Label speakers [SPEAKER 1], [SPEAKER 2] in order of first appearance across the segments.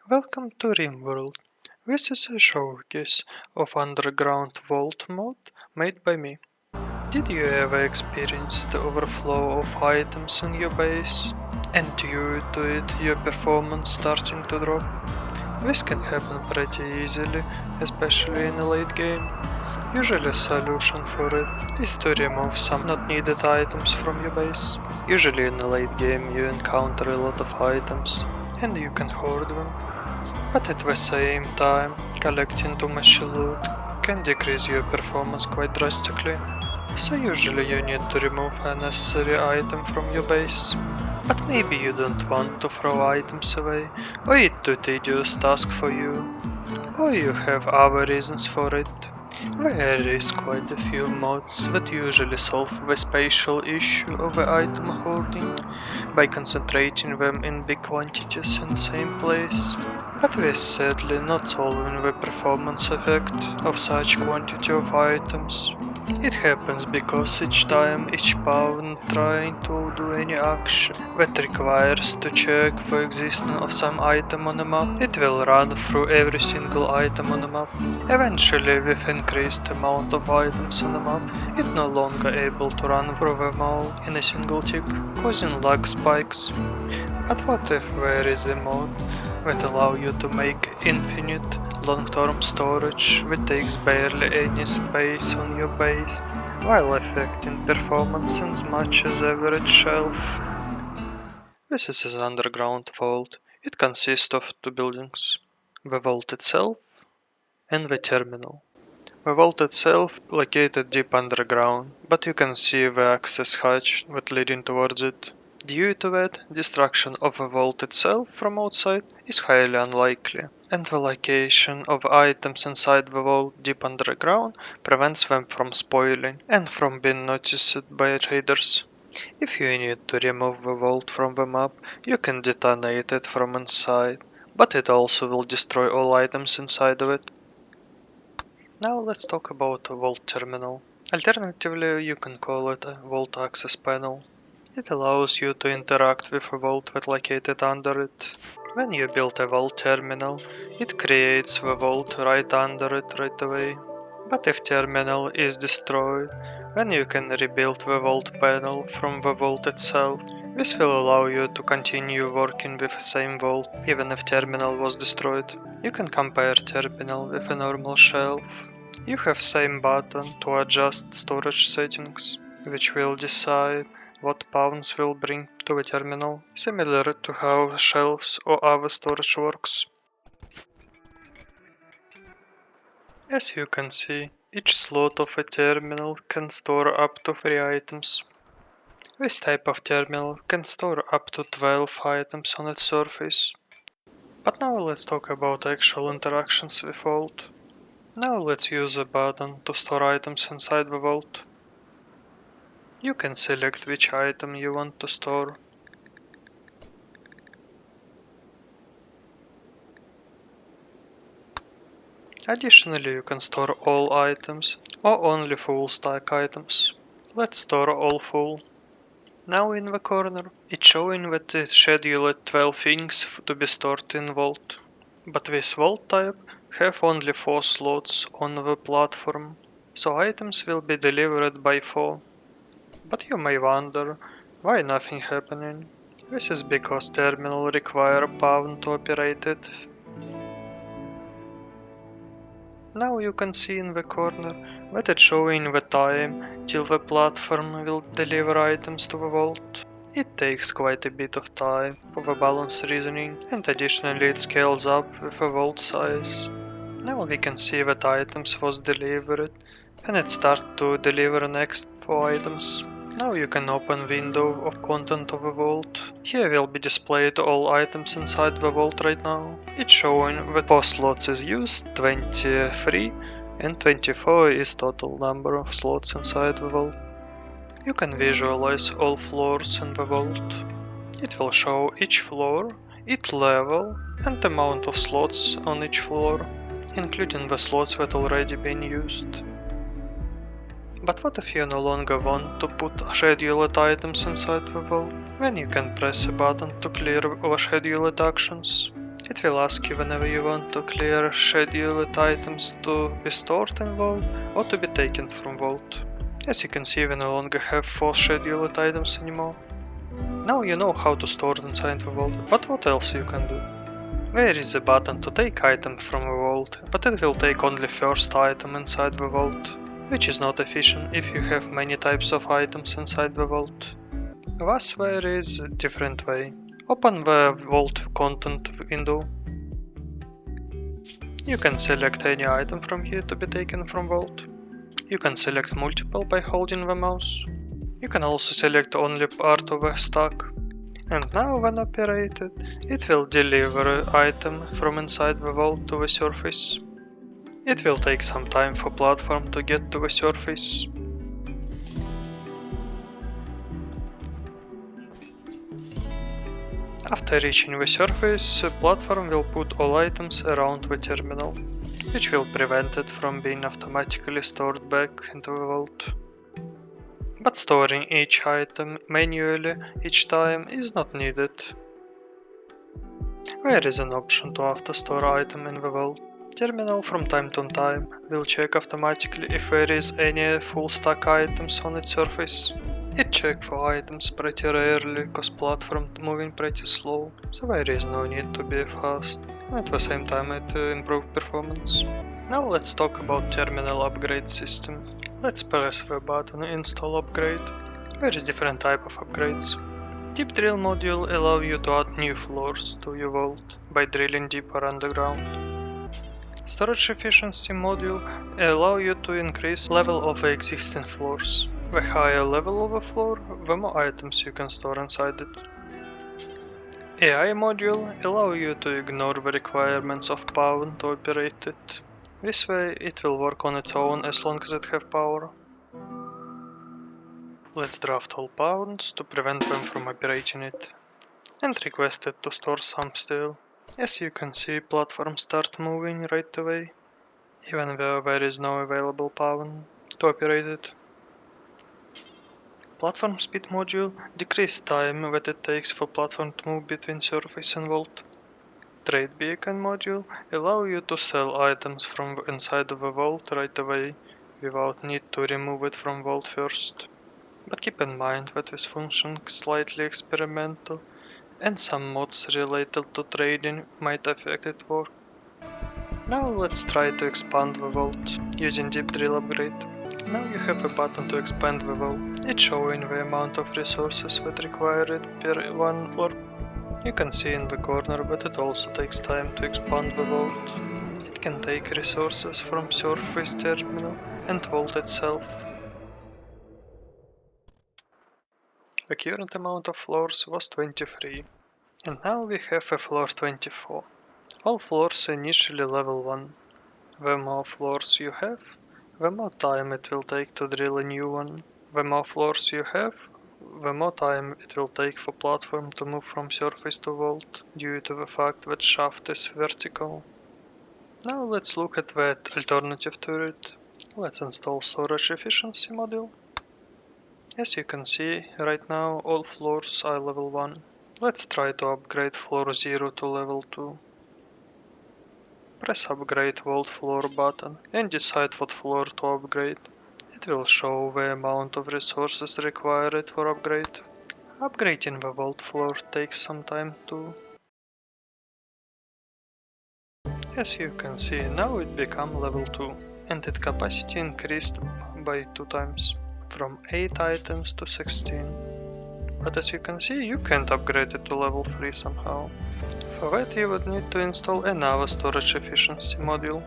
[SPEAKER 1] Welcome to Rimworld. This is a showcase of underground vault mode made by me. Did you ever experience the overflow of items in your base and due to it your performance starting to drop? This can happen pretty easily, especially in a late game. Usually a solution for it is to remove some not needed items from your base. Usually in a late game you encounter a lot of items and you can hoard them. But at the same time, collecting too much loot can decrease your performance quite drastically. So usually you need to remove a necessary item from your base. But maybe you don't want to throw items away, or it's too tedious task for you, or you have other reasons for it. There is quite a few mods that usually solve the spatial issue of the item hoarding by concentrating them in big quantities in the same place. But this sadly not solving the performance effect of such quantity of items. It happens because each time each pawn trying to do any action that requires to check the existence of some item on the map, it will run through every single item on the map. Eventually, with increased amount of items on the map, it's no longer able to run through them all in a single tick, causing lag spikes. But what if there is a mod that allows you to make infinite long-term storage that takes barely any space on your base, while affecting performance as much as average shelf? This is an underground vault. It consists of two buildings, the vault itself and the terminal. The vault itself located deep underground, but you can see the access hatch that leading towards it. Due to that, destruction of the vault itself from outside is highly unlikely, and the location of items inside the vault deep underground prevents them from spoiling and from being noticed by raiders. If you need to remove the vault from the map, you can detonate it from inside, but it also will destroy all items inside of it. Now let's talk about a vault terminal. Alternatively, you can call it a vault access panel. It allows you to interact with a vault that's located under it. When you build a vault terminal, it creates the vault right under it right away. But if terminal is destroyed, then you can rebuild the vault panel from the vault itself. This will allow you to continue working with the same vault even if terminal was destroyed. You can compare terminal with a normal shelf. You have same button to adjust storage settings, which will decide what pawns will bring to the terminal, similar to how shelves or other storage works. As you can see, each slot of a terminal can store up to 3 items. This type of terminal can store up to 12 items on its surface. But now let's talk about actual interactions with Vault. Now let's use a button to store items inside the Vault. You can select which item you want to store. Additionally, you can store all items or only full stack items. Let's store all full. Now in the corner, it's showing that it's scheduled 12 things to be stored in Vault. But this Vault type have only 4 slots on the platform, so items will be delivered by 4. But you may wonder, why nothing happening? This is because terminal require pawn to operate it. Now you can see in the corner that it's showing the time till the platform will deliver items to the vault. It takes quite a bit of time for the balance reasoning, and additionally it scales up with the vault size. Now we can see that items was delivered and it starts to deliver next 4 items. Now you can open window of content of a vault. Here will be displayed all items inside the vault right now. It's showing that 4 slots is used, 23 and 24 is total number of slots inside the vault. You can visualize all floors in the vault. It will show each floor, its level and amount of slots on each floor, including the slots that already been used. But what if you no longer want to put scheduled items inside the vault? Then you can press a button to clear the scheduled actions. It will ask you whenever you want to clear scheduled items to be stored in Vault or to be taken from Vault. As you can see, we no longer have 4 scheduled items anymore. Now you know how to store inside the Vault, but what else you can do? There is a button to take items from the Vault, but it will take only first item inside the Vault, which is not efficient if you have many types of items inside the Vault. Thus there is a different way. Open the Vault content window. You can select any item from here to be taken from Vault. You can select multiple by holding the mouse. You can also select only part of a stack. And now when operated, it will deliver an item from inside the Vault to the surface. It will take some time for platform to get to the surface. After reaching the surface, the platform will put all items around the terminal, which will prevent it from being automatically stored back into the Vault. But storing each item manually each time is not needed. There is an option to auto-store item in the Vault. Terminal from time to time will check automatically if there is any full stack items on its surface. It checks for items pretty rarely cause platform moving pretty slow, so there is no need to be fast, and at the same time it improves performance. Now let's talk about terminal upgrade system. Let's press the button install upgrade. There is different type of upgrades. Deep drill module allow you to add new floors to your vault by drilling deeper underground. Storage efficiency module allow you to increase level of the existing floors. The higher level of a floor, the more items you can store inside it. AI module allow you to ignore the requirements of Pawn to operate it. This way it will work on its own as long as it have power. Let's draft all Pawns to prevent them from operating it. And request it to store some still. As you can see, platform start moving right away, even though there is no available Pawn to operate it. Platform speed module decrease time that it takes for platform to move between surface and vault. Trade beacon module allow you to sell items from inside of a vault right away without need to remove it from vault first. But keep in mind that this function is slightly experimental and some mods related to trading might affect its work. Now let's try to expand the vault using deep drill upgrade. Now you have a button to expand the vault. It's showing the amount of resources that required per one floor. You can see in the corner that it also takes time to expand the vault. It can take resources from surface terminal and vault itself. The current amount of floors was 23, and now we have a floor 24. All floors initially level 1. The more floors you have, the more time it will take to drill a new one. The more floors you have, the more time it will take for platform to move from surface to vault, due to the fact that shaft is vertical. Now let's look at that alternative to it. Let's install storage efficiency module. As you can see, right now all floors are level 1. Let's try to upgrade floor 0 to level 2. Press upgrade vault floor button and decide what floor to upgrade. It will show the amount of resources required for upgrade. Upgrading the vault floor takes some time too. As you can see, now it become level 2 and its capacity increased by 2 times, from 8 items to 16. But as you can see, you can't upgrade it to level 3 somehow. For that you would need to install another storage efficiency module.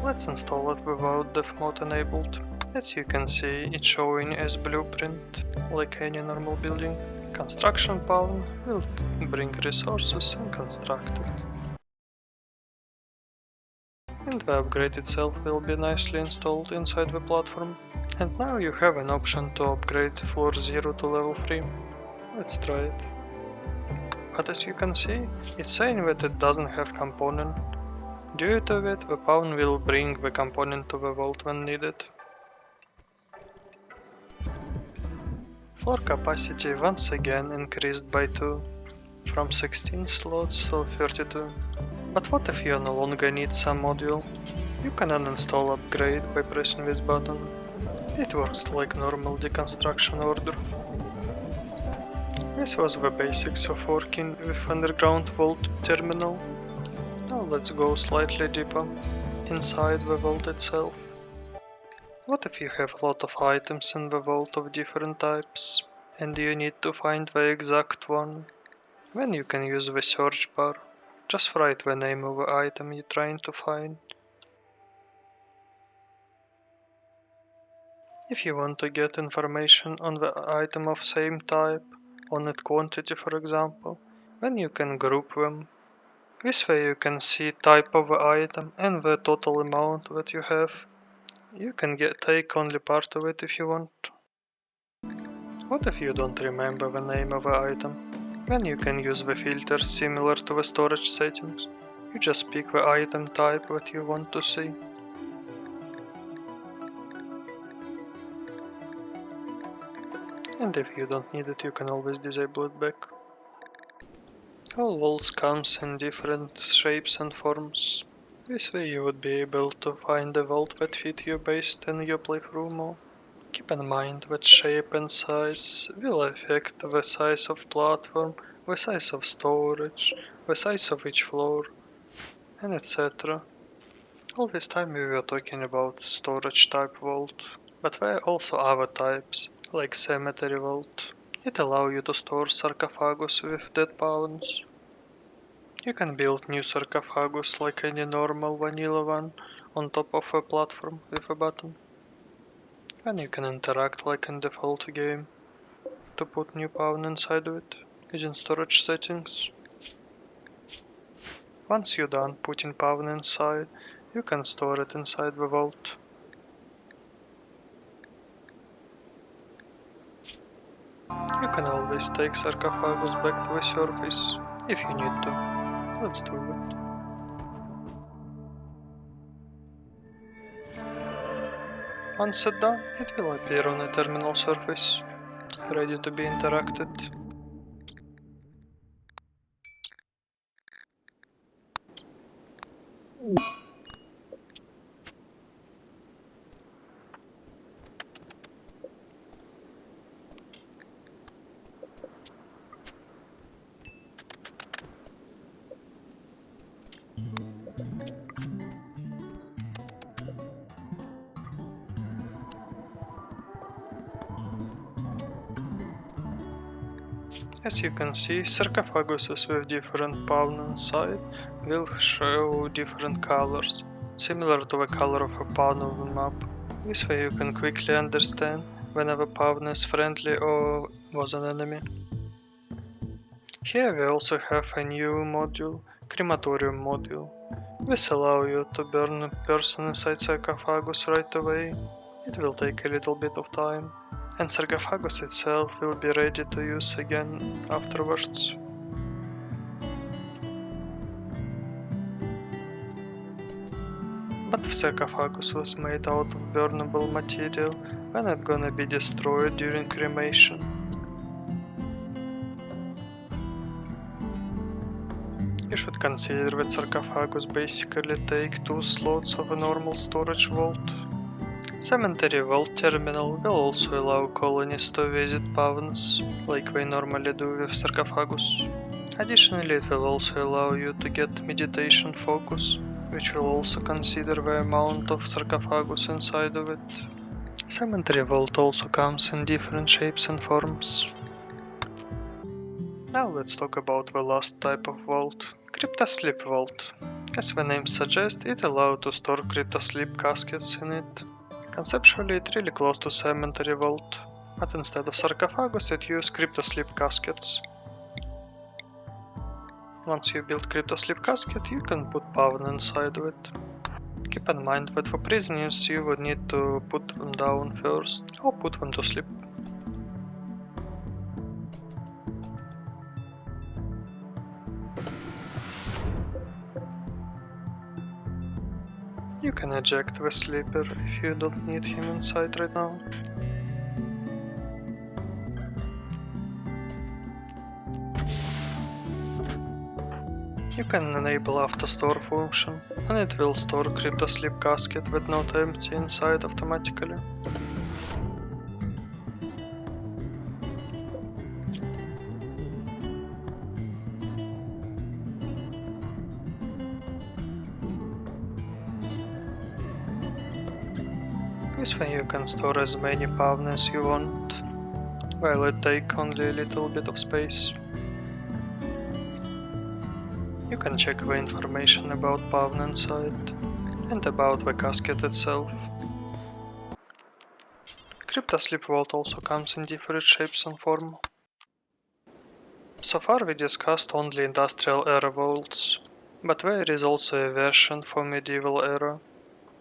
[SPEAKER 1] Let's install it without dev mode enabled. As you can see, it's showing as blueprint, like any normal building. Construction pawn will bring resources and construct it. And the upgrade itself will be nicely installed inside the platform. And now you have an option to upgrade floor 0 to level 3. Let's try it. But as you can see, it's saying that it doesn't have component. Due to it, the pawn will bring the component to the vault when needed. Floor capacity once again increased by 2. from 16 slots to 32. But what if you no longer need some module? You can uninstall upgrade by pressing this button. It works like normal deconstruction order. This was the basics of working with underground vault terminal. Now let's go slightly deeper inside the vault itself. What if you have a lot of items in the vault of different types, and you need to find the exact one? Then you can use the search bar. Just write the name of the item you're trying to find. If you want to get information on the item of same type, on its quantity for example, then you can group them. This way you can see type of the item and the total amount that you have. You can take only part of it if you want. What if you don't remember the name of the item? Then you can use the filters similar to the storage settings. You just pick the item type that you want to see. And if you don't need it, you can always disable it back. All vaults comes in different shapes and forms. This way you would be able to find a vault that fit you based on your playthrough mode. Keep in mind that shape and size will affect the size of platform, the size of storage, the size of each floor, and etc. All this time we were talking about storage type vault, but there are also other types, like cemetery vault. It allows you to store sarcophagus with dead pawns. You can build new sarcophagus like any normal vanilla one on top of a platform with a button. Then you can interact like in default game to put new pawn inside of it using storage settings. Once you're done putting pawn inside, you can store it inside the vault. You can always take sarcophagus back to the surface if you need to. Let's do it. Once it's done, it will appear on the terminal surface, ready to be interacted. As you can see, sarcophaguses with different pawn inside will show different colors, similar to the color of a pawn on the map. This way you can quickly understand whenever pawn is friendly or was an enemy. Here we also have a new module, crematorium module. This allows you to burn a person inside sarcophagus right away. It will take a little bit of time, and sarcophagus itself will be ready to use again afterwards. But if sarcophagus was made out of burnable material, then it's gonna be destroyed during cremation. You should consider that sarcophagus basically take 2 slots of a normal storage vault. Cemetery vault terminal will also allow colonists to visit pawns, like they normally do with sarcophagus. Additionally, it will also allow you to get meditation focus, which will also consider the amount of sarcophagus inside of it. Cemetery vault also comes in different shapes and forms. Now let's talk about the last type of vault, Cryptosleep vault. As the name suggests, it allows to store Cryptosleep caskets in it. Conceptually, it's really close to cemetery vault, but instead of sarcophagus it uses Cryptosleep caskets. Once you build Cryptosleep casket, you can put pawn inside of it. Keep in mind that for prisoners you would need to put them down first, or put them to sleep. You can eject the sleeper if you don't need him inside right now. You can enable auto-store function, and it will store Cryptosleep casket with not empty inside automatically. This way you can store as many pavnes as you want, while it take only a little bit of space. You can check the information about pavne inside, and about the casket itself. Cryptosleep Vault also comes in different shapes and form. So far we discussed only industrial era vaults, but there is also a version for medieval era.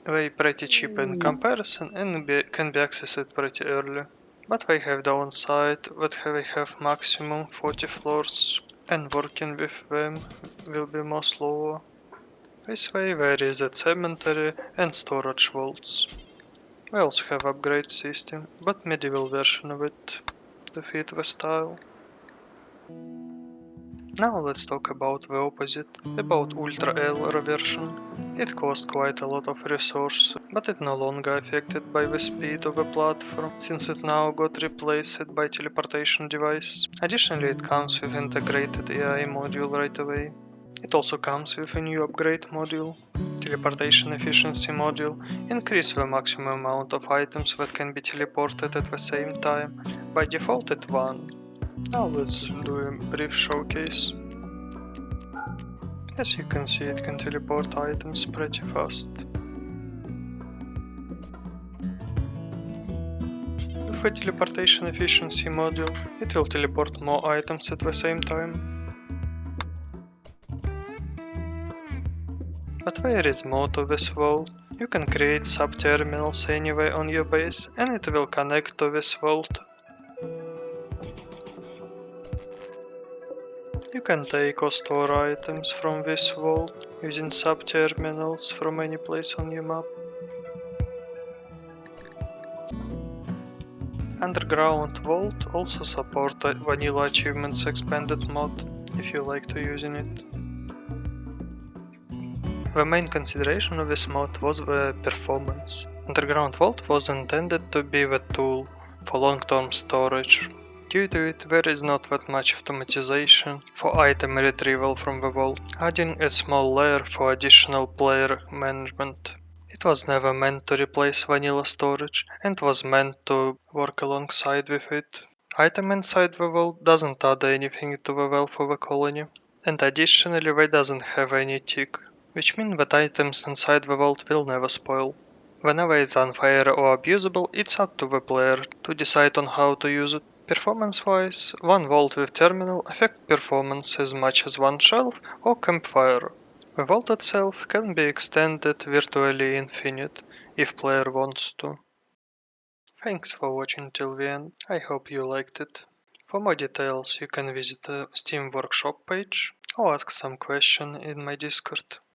[SPEAKER 1] They pretty cheap in comparison and can be accessed pretty early. But they have downside that they have maximum 40 floors and working with them will be more slower. This way there is a cemetery and storage vaults. They also have upgrade system, but medieval version of it to fit the style. Now let's talk about the opposite, about Ultra L version. It costs quite a lot of resources, but it no longer affected by the speed of the platform, since it now got replaced by teleportation device. Additionally, it comes with integrated AI module right away. It also comes with a new upgrade module, teleportation efficiency module, increase the maximum amount of items that can be teleported at the same time, by default at 1. Now let's do a brief showcase. As you can see, it can teleport items pretty fast. With a teleportation efficiency module, it will teleport more items at the same time. But there is more to this vault. You can create sub-terminals anywhere on your base, and it will connect to this vault. You can take or store items from this vault using sub-terminals from any place on your map. Underground Vault also support Vanilla Achievements Expanded mod, if you like to using it. The main consideration of this mod was the performance. Underground Vault was intended to be the tool for long-term storage. Due to it, there is not that much automatization for item retrieval from the vault, adding a small layer for additional player management. It was never meant to replace vanilla storage, and was meant to work alongside with it. Item inside the vault doesn't add anything to the wealth of the colony, and additionally they doesn't have any tick, which means that items inside the vault will never spoil. Whenever it's unfair or abusable, it's up to the player to decide on how to use it. Performance-wise, one vault with terminal affects performance as much as one shelf or campfire. The vault itself can be extended virtually infinite if player wants to. Thanks for watching till the end, I hope you liked it. For more details you can visit the Steam Workshop page or ask some question in my Discord.